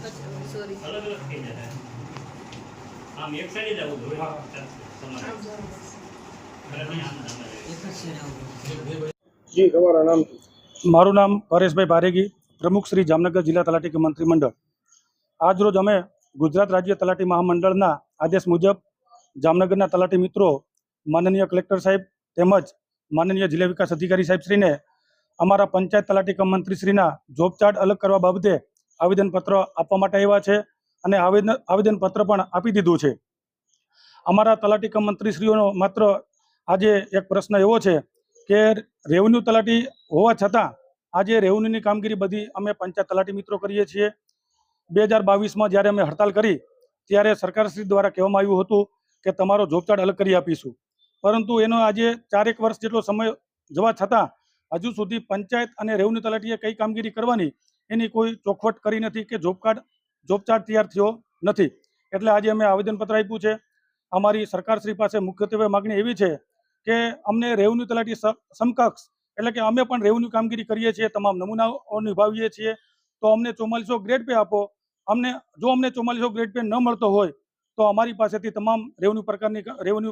Sorry अलग अलग થઈ જાય આમ એક સાઈડ જ આવું જોઈએ તમારે ઘરેથી આમ જી તમારા નામ? મારું નામ પરેશભાઈ પારેગી, પ્રમુખ શ્રી જામનગર જિલ્લા તલાટી મંત્રીમંડળ। આજરોજ અમે ગુજરાત રાજ્ય તલાટી મહામંડળના આદેશ મુજબ જામનગરના તલાટી મિત્રો માનનીય કલેક્ટર સાહેબ તેમજ માનનીય જિલ્લા વિકાસ અધિકારી સાહેબશ્રીને અમારા પંચાયત તલાટી મંત્રીશ્રીના જોબ ચાર્ટ અલગ કરવા બાબતે આવેદનપત્ર આપવા માટે આવ્યા છે અને આવેદનપત્ર પણ આપી દીધું છે। અમારા તલાટી મંત્રીશ્રીઓનો માત્ર આજે એક પ્રશ્ન એવો છે કે રેવન્યુ તલાટી હોવા છતાં આજે રેવન્યુની કામગીરી બધી અમે પંચાયત તલાટી મિત્રો કરીએ છીએ। 2022માં જ્યારે અમે હડતાલ કરી ત્યારે સરકારશ્રી દ્વારા કહેવામાં આવ્યું હતું કે તમારો જોબ ચાર્ટ અલગ કરી આપીશું, પરંતુ એનો આજે 4 વર્ષ જેટલો સમય જવા છતાં હજુ સુધી પંચાયત અને રેવન્યુ તલાટીએ કઈ કામગીરી કરવાની એની કોઈ ચોખવટ કરી નથી કે જોબ ચાર્ટ તૈયાર થયો નથી। એટલે આજે અમે આવેદનપત્ર આપ્યું છે। અમારી સરકારશ્રી પાસે મુખ્યત્વે માગણી એવી છે કે અમને રેવન્યુ તલાટી સમકક્ષ એટલે કે અમે પણ રેવન્યુ કામગીરી કરીએ છીએ, તમામ નમૂનાઓ નિભાવીએ છીએ, તો અમને 4400 ગ્રેડ પે આપો। જો અમને 4400 ગ્રેડ પે ન મળતો હોય તો અમારી પાસેથી તમામ રેવન્યુ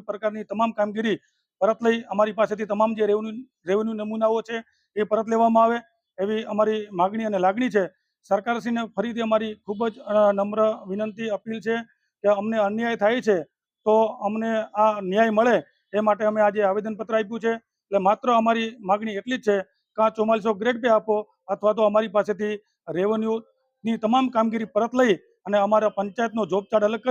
પ્રકારની તમામ કામગીરી પરત લઈ અમારી પાસેથી તમામ જે રેવન્યુ નમૂનાઓ છે એ પરત લેવામાં આવે એવી અમારી માગણી અને લાગણી છે। સરકારશ્રીને ફરીથી અમારી ખૂબ જ નમ્ર વિનંતી અપીલ છે કે અમને અન્યાય થાય છે તો અમને આ ન્યાય મળે એ માટે અમે આજે આવેદનપત્ર આપ્યું છે। એટલે માત્ર અમારી માગણી એટલી જ છે કે આ 4400 ગ્રેડ પે આપો અથવા તો અમારી પાસેથી રેવન્યુની તમામ કામગીરી પરત લઈ અને અમારા પંચાયતનો જોબ ચાર્ટ અલગ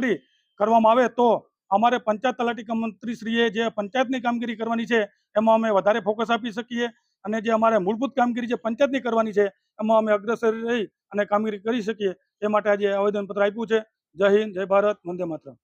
કરવામાં આવે તો અમારે પંચાયત તલાટી મંત્રીશ્રીએ જે પંચાયતની કામગીરી કરવાની છે એમાં અમે વધારે ફોકસ આપી શકીએ અને જે અમારે મૂળભૂત કામગીરી જે પંચાયતની કરવાની છે એમાં અમે અગ્રેસર રહી અને કામગીરી કરી શકીએ। એ માટે આજે આવેદનપત્ર આપ્યું છે। જય હિન્દ, જય ભારત, વંદે માતરમ।